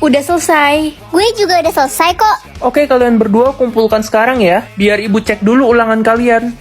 Udah selesai. Gue juga udah selesai kok. Oke, kalian berdua kumpulkan sekarang ya, biar ibu cek dulu ulangan kalian.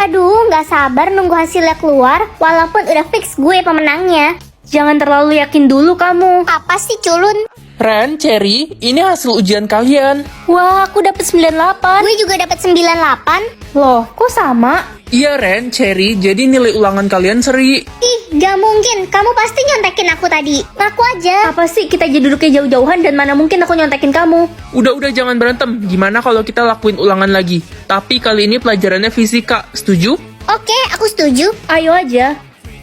Aduh, nggak sabar nunggu hasilnya keluar, walaupun udah fix gue pemenangnya. Jangan terlalu yakin dulu kamu. Apa sih culun? Ren, Cherry, ini hasil ujian kalian. Wah, aku dapet 98. Gue juga dapat 98. Loh, kok sama? Iya Ren, Cherry, jadi nilai ulangan kalian seri. Ih, gak mungkin. Kamu pasti nyontekin aku tadi. Ngaku aja. Apa sih kita jadi duduknya jauh-jauhan dan mana mungkin aku nyontekin kamu? Udah jangan berantem, gimana kalau kita lakuin ulangan lagi? Tapi kali ini pelajarannya fisika, setuju? Oke, aku setuju. Ayo aja.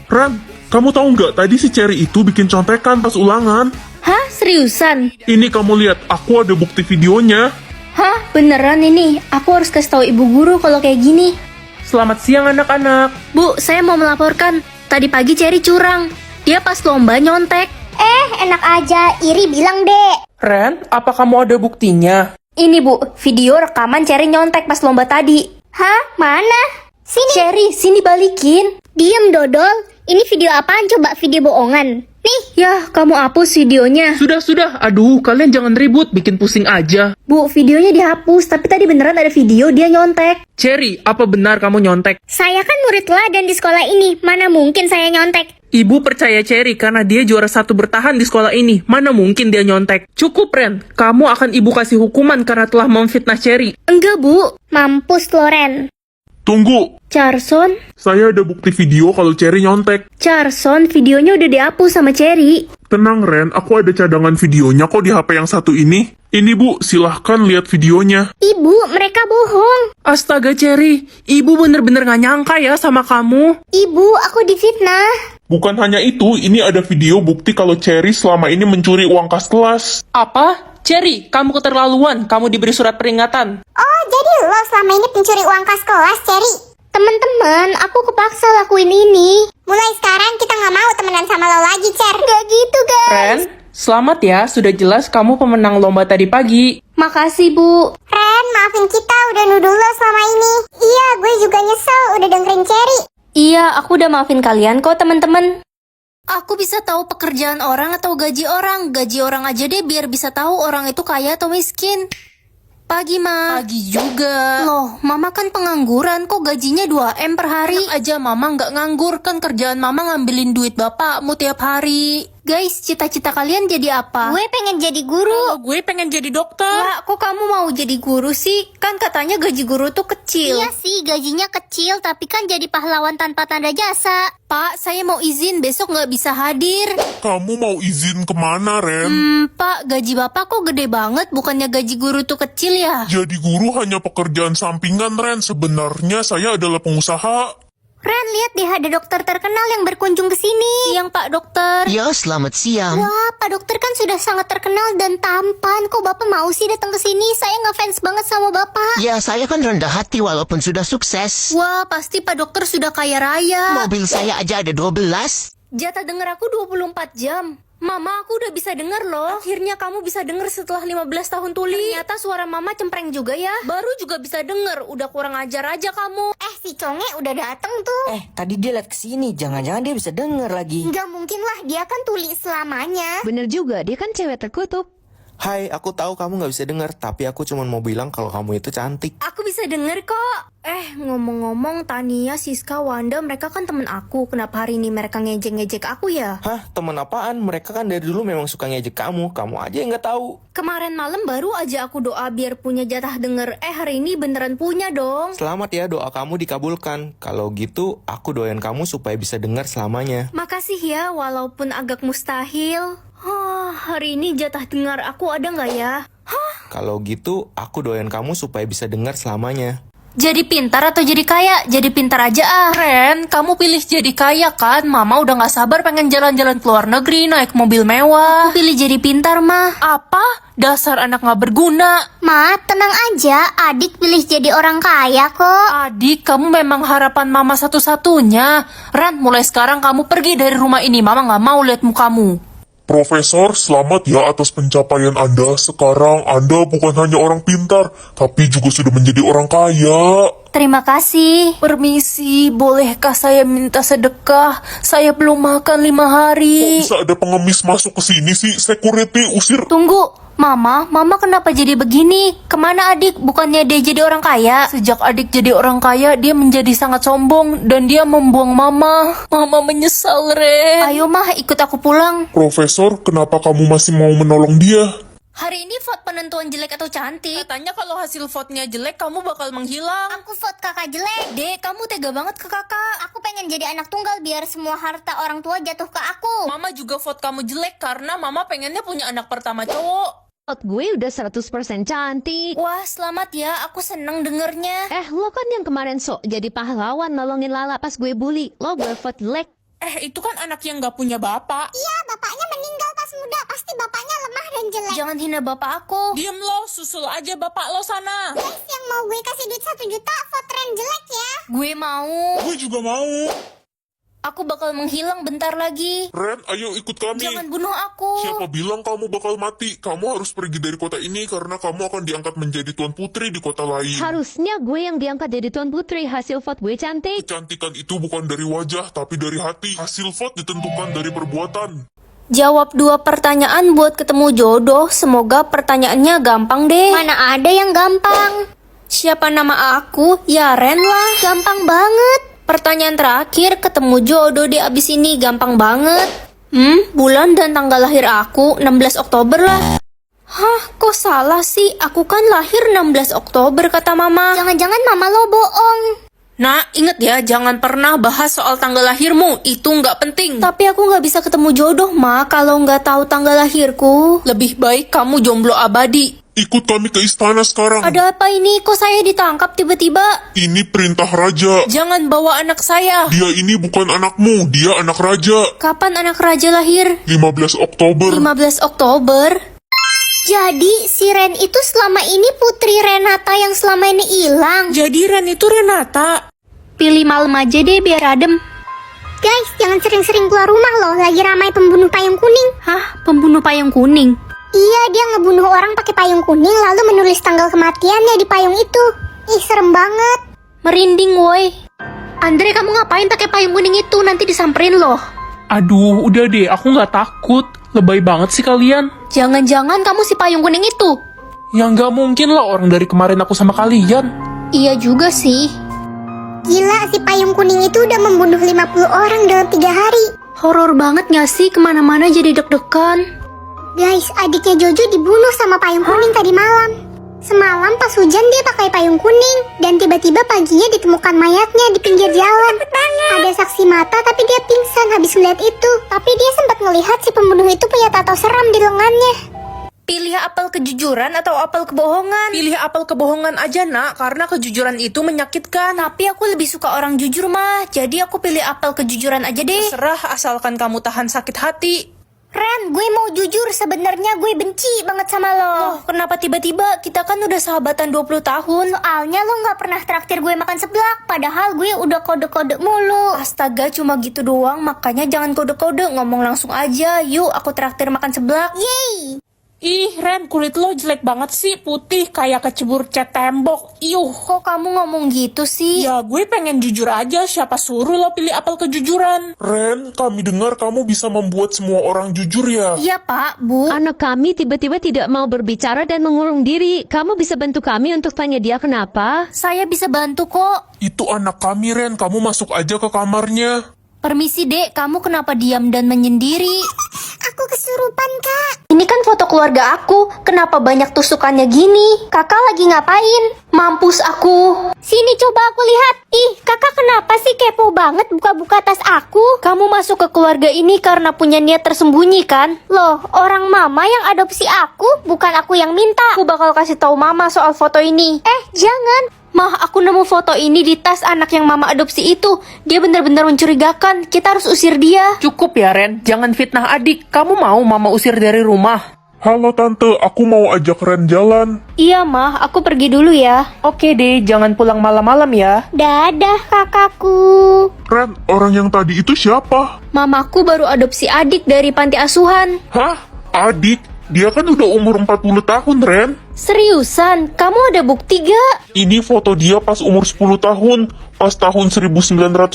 Ran, kamu tahu nggak tadi si Cherry itu bikin contekan pas ulangan? Hah? Seriusan? Ini kamu lihat, aku ada bukti videonya. Hah? Beneran ini? Aku harus kasih tahu ibu guru kalau kayak gini. Selamat siang anak-anak. Bu, saya mau melaporkan. Tadi pagi Cherry curang. Dia pas lomba nyontek. Enak aja. Iri bilang deh. Ren, apa kamu ada buktinya? Ini bu, video rekaman Cherry nyontek pas lomba tadi. Hah? Mana? Sini. Cherry, sini balikin. Diem, dodol. Ini video apaan coba? Video bohongan. Nih. Yah, kamu hapus videonya. Sudah, aduh, kalian jangan ribut, bikin pusing aja. Bu, videonya dihapus, tapi tadi beneran ada video dia nyontek. Cherry, apa benar kamu nyontek? Saya kan murid teladan di sekolah ini. Mana mungkin saya nyontek? Ibu percaya Cherry karena dia juara 1 bertahan di sekolah ini. Mana mungkin dia nyontek? Cukup Ren, kamu akan ibu kasih hukuman karena telah memfitnah Cherry. Enggak bu. Mampus Loren. Tunggu, Carson, saya ada bukti video kalau Cherry nyontek. Carson, videonya udah dihapus sama Cherry. Tenang Ren, aku ada cadangan videonya kok di HP yang satu ini. Ini bu, silahkan lihat videonya. Ibu, mereka bohong. Astaga Cherry, ibu bener-bener gak nyangka ya sama kamu. Ibu, aku difitnah. Bukan hanya itu, ini ada video bukti kalau Cherry selama ini mencuri uang kas kelas. Apa? Cherry, kamu keterlaluan, kamu diberi surat peringatan. Oh, jadi lo selama ini pencuri uang kas kelas, Cherry? Temen-temen, aku kepaksa lakuin ini. Mulai sekarang kita nggak mau temenan sama lo lagi, Cher. Gak gitu, guys. Ren, selamat ya, sudah jelas kamu pemenang lomba tadi pagi. Makasih bu. Ren, maafin kita udah nuduh lo selama ini. Iya, gue juga nyesel udah dengerin Cherry. Iya, aku udah maafin kalian kok teman-teman. Aku bisa tahu pekerjaan orang atau gaji orang. Gaji orang aja deh biar bisa tahu orang itu kaya atau miskin. Pagi, Ma. Pagi juga. Loh, Mama kan pengangguran, kok gajinya 2M per hari? Enak aja Mama nggak nganggur, kan kerjaan Mama ngambilin duit bapakmu tiap hari. Guys, cita-cita kalian jadi apa? Gue pengen jadi guru. Gue pengen jadi dokter. Wah, kok kamu mau jadi guru sih? Kan katanya gaji guru tuh kecil. Iya sih, gajinya kecil, tapi kan jadi pahlawan tanpa tanda jasa. Pak, saya mau izin besok nggak bisa hadir. Kamu mau izin kemana Ren? Pak, gaji bapak kok gede banget, bukannya gaji guru tuh kecil ya? Jadi guru hanya pekerjaan sampingan Ren, sebenarnya saya adalah pengusaha. Ren, lihat deh ada dokter terkenal yang berkunjung ke sini. Siang Pak Dokter. Ya, selamat siang. Wah, Pak Dokter kan sudah sangat terkenal dan tampan. Kok Bapak mau sih datang ke sini? Saya ngefans banget sama Bapak. Ya, saya kan rendah hati walaupun sudah sukses. Wah, pasti Pak Dokter sudah kaya raya. Mobil saya aja ada 12. Jatah denger aku 24 jam. Mama, aku udah bisa denger loh. Akhirnya kamu bisa denger setelah 15 tahun tuli. Ternyata suara Mama cempreng juga ya. Baru juga bisa denger, udah kurang ajar aja kamu. Si Conge udah dateng tuh. Tadi dia liat kesini, jangan-jangan dia bisa denger lagi. Nggak mungkin lah, dia kan tuli selamanya. Bener juga, dia kan cewek terkutuk. Hai, aku tahu kamu gak bisa dengar, tapi aku cuma mau bilang kalau kamu itu cantik. Aku bisa denger kok. Ngomong-ngomong, Tania, Siska, Wanda, mereka kan temen aku. Kenapa hari ini mereka ngejek-ngejek aku ya? Hah, temen apaan? Mereka kan dari dulu memang suka ngejek kamu aja yang gak tahu. Kemarin malam baru aja aku doa biar punya jatah denger. Hari ini beneran punya dong. Selamat ya, doa kamu dikabulkan. Kalau gitu, aku doain kamu supaya bisa dengar selamanya. Makasih ya, walaupun agak mustahil. Hari ini jatah dengar aku ada nggak ya? Kalau gitu, aku doain kamu supaya bisa dengar selamanya. Jadi pintar atau jadi kaya? Jadi pintar aja ah. Ren, kamu pilih jadi kaya kan? Mama udah gak sabar pengen jalan-jalan ke luar negeri, naik mobil mewah. Aku pilih jadi pintar, mah. Apa? Dasar anak gak berguna. Ma, tenang aja. Adik pilih jadi orang kaya kok. Adik, kamu memang harapan Mama satu-satunya. Ren, mulai sekarang kamu pergi dari rumah ini. Mama gak mau lihat mukamu. Profesor, selamat ya atas pencapaian Anda. Sekarang Anda bukan hanya orang pintar, tapi juga sudah menjadi orang kaya. Terima kasih. Permisi, bolehkah saya minta sedekah? Saya belum makan 5 hari. Bisa ada pengemis masuk ke sini sih? Security, usir. Tunggu, Mama kenapa jadi begini? Kemana adik? Bukannya dia jadi orang kaya? Sejak adik jadi orang kaya, dia menjadi sangat sombong dan dia membuang Mama. Mama menyesal, Ren. Ayo Mah, ikut aku pulang. Profesor, kenapa kamu masih mau menolong dia? Hari ini vote penentuan jelek atau cantik. Katanya kalau hasil vote-nya jelek, kamu bakal menghilang. Aku vote kakak jelek. Dek, kamu tega banget ke kakak. Aku pengen jadi anak tunggal biar semua harta orang tua jatuh ke aku. Mama juga vote kamu jelek karena Mama pengennya punya anak pertama cowok. Vote gue udah 100% cantik. Wah, selamat ya. Aku seneng dengernya. Lo kan yang kemarin sok jadi pahlawan nolongin Lala pas gue bully. Lo gue vote jelek. Itu kan anak yang gak punya bapak. Iya, bapaknya meninggal pas muda. Pasti bapaknya lemah dan jelek. Jangan hina bapak aku. Diem lo, susul aja bapak lo sana. Guys, yang mau gue kasih duit 1 juta, vote Ren jelek ya. Gue mau. Gue juga mau. Aku bakal menghilang bentar lagi. Ren, ayo ikut kami. Jangan bunuh aku. Siapa bilang kamu bakal mati? Kamu harus pergi dari kota ini karena kamu akan diangkat menjadi tuan putri di kota lain. Harusnya gue yang diangkat jadi tuan putri. Hasil vote gue cantik. Kecantikan itu bukan dari wajah, tapi dari hati. Hasil vote ditentukan dari perbuatan. Jawab 2 pertanyaan buat ketemu jodoh. Semoga pertanyaannya gampang deh. Mana ada yang gampang? Siapa nama aku? Ya Ren lah. Gampang banget. Pertanyaan terakhir, ketemu jodoh di abis ini gampang banget. Bulan dan tanggal lahir aku 16 Oktober lah. Hah, kok salah sih? Aku kan lahir 16 Oktober kata Mama. Jangan-jangan mama lo bohong. Nah, inget ya, jangan pernah bahas soal tanggal lahirmu. Itu nggak penting. Tapi aku nggak bisa ketemu jodoh, Ma, kalau nggak tahu tanggal lahirku. Lebih baik kamu jomblo abadi. Ikut kami ke istana sekarang. Ada apa ini? Kok saya ditangkap tiba-tiba? Ini perintah raja. Jangan bawa anak saya. Dia ini bukan anakmu, dia anak raja. Kapan anak raja lahir? 15 Oktober. 15 Oktober? Jadi, si Ren itu selama ini putri Renata yang selama ini hilang. Jadi Ren itu Renata. Pilih malam aja deh biar adem. Guys, jangan sering-sering keluar rumah loh. Lagi ramai pembunuh payung kuning. Hah? Pembunuh payung kuning? Iya, dia ngebunuh orang pakai payung kuning lalu menulis tanggal kematiannya di payung itu. Ih, serem banget. Merinding woi. Andre, kamu ngapain pakai payung kuning itu? Nanti disamperin loh. Aduh, udah deh, aku nggak takut. Lebay banget sih kalian. Jangan-jangan kamu si payung kuning itu? Ya nggak mungkin lah, orang dari kemarin aku sama kalian. Iya juga sih. Gila, si payung kuning itu udah membunuh 50 orang dalam 3 hari. Horor banget gak sih? Kemana-mana jadi deg-degan. Guys, adiknya Jojo dibunuh sama payung kuning tadi malam. Semalam pas hujan dia pakai payung kuning. Dan tiba-tiba paginya ditemukan mayatnya di pinggir jalan. Ada saksi mata tapi dia pingsan habis melihat itu. Tapi dia sempat melihat si pembunuh itu punya tato seram di lengannya. Pilih apel kejujuran atau apel kebohongan? Pilih apel kebohongan aja nak, karena kejujuran itu menyakitkan. Tapi aku lebih suka orang jujur mah. Jadi aku pilih apel kejujuran aja deh. Serah asalkan kamu tahan sakit hati. Ren, gue mau jujur, sebenarnya gue benci banget sama lo. Loh, kenapa tiba-tiba? Kita kan udah sahabatan 20 tahun. Soalnya lo gak pernah traktir gue makan seblak, padahal gue udah kode-kode mulu. Astaga, cuma gitu doang. Makanya jangan kode-kode, ngomong langsung aja. Yuk, aku traktir makan seblak. Yeay! Ih, Ren, kulit lo jelek banget sih, putih kayak kecebur cat tembok. Iuh. Kok kamu ngomong gitu sih? Ya, gue pengen jujur aja, siapa suruh lo pilih apel kejujuran? Ren, kami dengar kamu bisa membuat semua orang jujur ya. Iya, Pak, Bu. Anak kami tiba-tiba tidak mau berbicara dan mengurung diri. Kamu bisa bantu kami untuk tanya dia kenapa? Saya bisa bantu kok. Itu anak kami, Ren. Kamu masuk aja ke kamarnya. Permisi, Dek. Kamu kenapa diam dan menyendiri? Aku kesurupan, Kak. Ini kan foto keluarga aku. Kenapa banyak tusukannya gini? Kakak lagi ngapain? Mampus aku. Sini coba aku lihat. Ih, kakak kenapa sih kepo banget buka-buka tas aku? Kamu masuk ke keluarga ini karena punya niat tersembunyi kan? Loh, orang mama yang adopsi aku, bukan aku yang minta. Aku bakal kasih tahu mama soal foto ini. Jangan. Mah, aku nemu foto ini di tas anak yang mama adopsi itu. Dia benar-benar mencurigakan. Kita harus usir dia. Cukup ya, Ren. Jangan fitnah adik. Kamu mau mama usir dari rumah? Halo Tante, aku mau ajak Ren jalan. Iya, Mah. Aku pergi dulu ya. Oke deh, jangan pulang malam-malam ya. Dadah, kakakku. Ren, orang yang tadi itu siapa? Mamaku baru adopsi adik dari panti asuhan. Hah? Adik? Dia kan udah umur 40 tahun, Ren. Seriusan, kamu ada bukti gak? Ini foto dia pas umur 10 tahun, pas tahun 1983.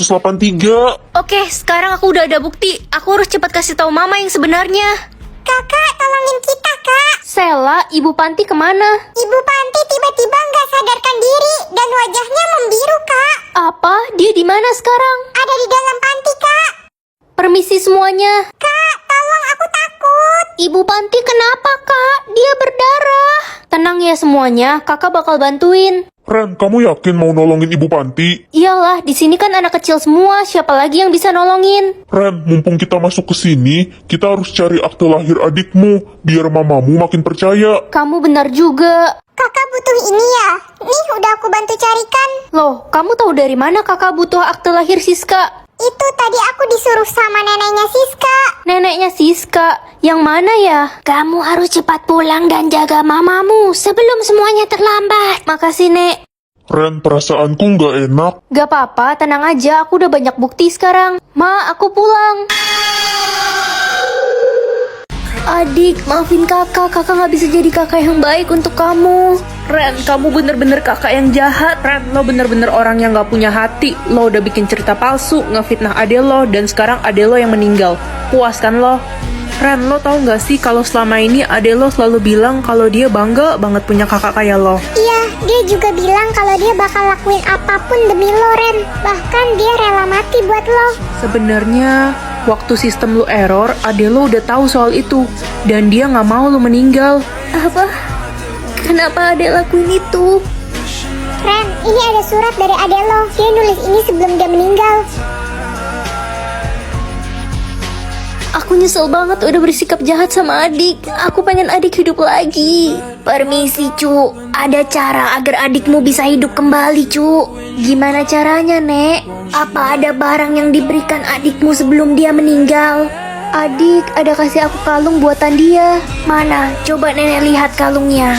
Oke, sekarang aku udah ada bukti. Aku harus cepat kasih tahu mama yang sebenarnya. Kakak, tolongin kita, Kak. Sela, Ibu Panti kemana? Ibu Panti tiba-tiba nggak sadarkan diri dan wajahnya membiru, Kak. Apa? Dia di mana sekarang? Ada di dalam panti, Kak. Permisi semuanya. Kak, tolong, aku takut. Ibu Panti kenapa, Kak? Dia berdarah. Tenang ya semuanya, kakak bakal bantuin. Ren, kamu yakin mau nolongin Ibu Panti? Iyalah, di sini kan anak kecil semua. Siapa lagi yang bisa nolongin? Ren, mumpung kita masuk ke sini, kita harus cari akte lahir adikmu, biar mamamu makin percaya. Kamu benar juga. Kakak butuh ini ya? Nih, udah aku bantu carikan. Loh, kamu tahu dari mana kakak butuh akte lahir Siska? Itu tadi aku disuruh sama neneknya Siska. Neneknya Siska, yang mana ya? Kamu harus cepat pulang dan jaga mamamu sebelum semuanya terlambat. Makasih, Nek. Ren, perasaanku nggak enak. Gak apa-apa, tenang aja. Aku udah banyak bukti sekarang. Ma, aku pulang. Adik, maafin kakak. Kakak gak bisa jadi kakak yang baik untuk kamu. Ren, kamu bener-bener kakak yang jahat. Ren, lo bener-bener orang yang gak punya hati. Lo udah bikin cerita palsu, ngefitnah ade lo, dan sekarang ade lo yang meninggal. Puas kan lo? Ren, lo tau gak sih kalau selama ini ade lo selalu bilang kalau dia bangga banget punya kakak kayak lo. Iya, dia juga bilang kalau dia bakal lakuin apapun demi lo, Ren. Bahkan dia rela mati buat lo. Sebenarnya waktu sistem lo error, ade lo udah tahu soal itu, dan dia gak mau lo meninggal. Apa? Kenapa adek lakuin itu? Ren, ini ada surat dari adek lo. Dia nulis ini sebelum dia meninggal. Aku nyesel banget udah bersikap jahat sama adik. Aku pengen adik hidup lagi. Permisi, Cu. Ada cara agar adikmu bisa hidup kembali, Cu. Gimana caranya, Nek? Apa ada barang yang diberikan adikmu sebelum dia meninggal? Adik, ada kasih aku kalung buatan dia. Mana? Coba Nenek lihat kalungnya.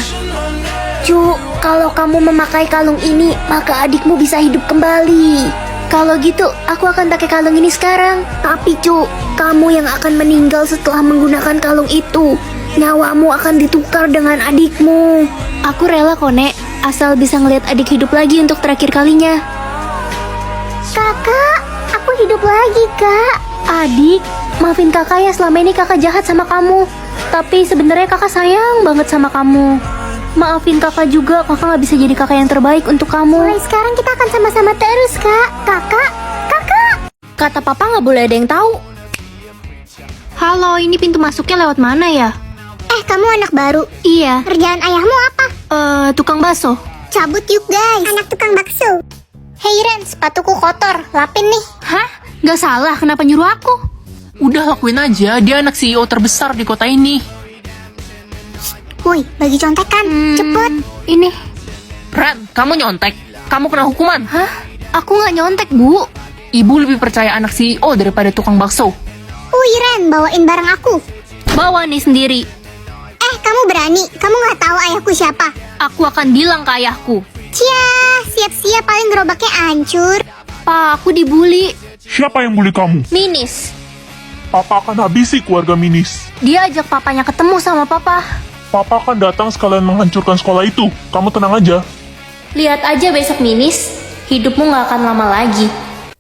Cu, kalau kamu memakai kalung ini, maka adikmu bisa hidup kembali. Kalau gitu, aku akan pakai kalung ini sekarang. Tapi Cu, kamu yang akan meninggal setelah menggunakan kalung itu. Nyawamu akan ditukar dengan adikmu. Aku rela kok, Nek. Asal bisa ngeliat adik hidup lagi untuk terakhir kalinya. Kakak, aku hidup lagi, Kak. Adik, maafin kakak ya, selama ini kakak jahat sama kamu. Tapi sebenarnya kakak sayang banget sama kamu. Maafin kakak juga, kakak gak bisa jadi kakak yang terbaik untuk kamu. Mulai sekarang kita akan sama-sama terus, Kak. Kakak. Kata papa gak boleh ada yang tahu. Halo, ini pintu masuknya lewat mana ya? Kamu anak baru. Iya, Kerjaan ayahmu apa? tukang bakso. Cabut yuk, guys. Anak tukang bakso. Hey Ren, sepatuku kotor. Lapin nih. Hah? Gak salah, kenapa nyuruh aku? Udah lakuin aja, dia anak CEO terbesar di kota ini. Woi, bagi contekan. Cepet. Ini. Ren, kamu nyontek. Kamu kena hukuman. Hah? Aku gak nyontek, Bu. Ibu lebih percaya anak CEO daripada tukang bakso. Wih Ren, bawain barang aku. Bawa nih sendiri. Kamu berani? Kamu nggak tahu ayahku siapa? Aku akan bilang ke ayahku. Cia, siap-siap paling gerobaknya hancur. Pa, aku dibully. Siapa yang bully kamu? Minis. Papa akan habisi keluarga Minis. Dia ajak papanya ketemu sama papa. Papa akan datang sekalian menghancurkan sekolah itu. Kamu tenang aja. Lihat aja besok, Minis. Hidupmu gak akan lama lagi.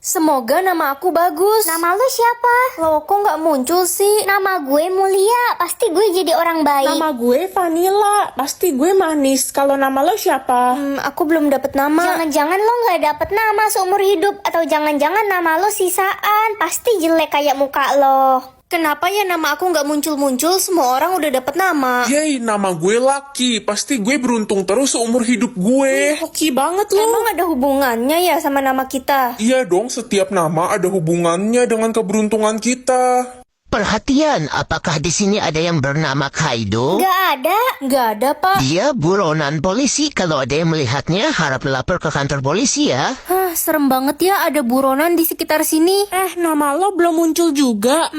Semoga nama aku bagus. Nama lu siapa? Loh, kok gak muncul sih? Nama gue Mulia. Pasti gue jadi orang baik. Nama gue Vanilla, pasti gue manis. Kalau nama lo siapa? Aku belum dapet nama. Jangan-jangan lo nggak dapet nama seumur hidup, atau jangan-jangan nama lo sisaan. Pasti jelek kayak muka lo. Kenapa ya nama aku gak muncul-muncul? Semua orang udah dapet nama. Yeay, nama gue Lucky. Pasti gue beruntung terus seumur hidup gue. Hoki banget lo. Emang ada hubungannya ya sama nama kita? Iya dong, setiap nama ada hubungannya dengan keberuntungan kita. Perhatian, apakah di sini ada yang bernama Kaido? Gak ada. Gak ada, Pak. Dia buronan polisi. Kalau ada yang melihatnya, harap lapor ke kantor polisi ya. Hah, serem banget ya ada buronan di sekitar sini. Nama lo belum muncul juga.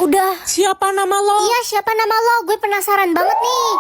Udah. Siapa nama lo? Iya, siapa nama lo? Gue penasaran banget nih.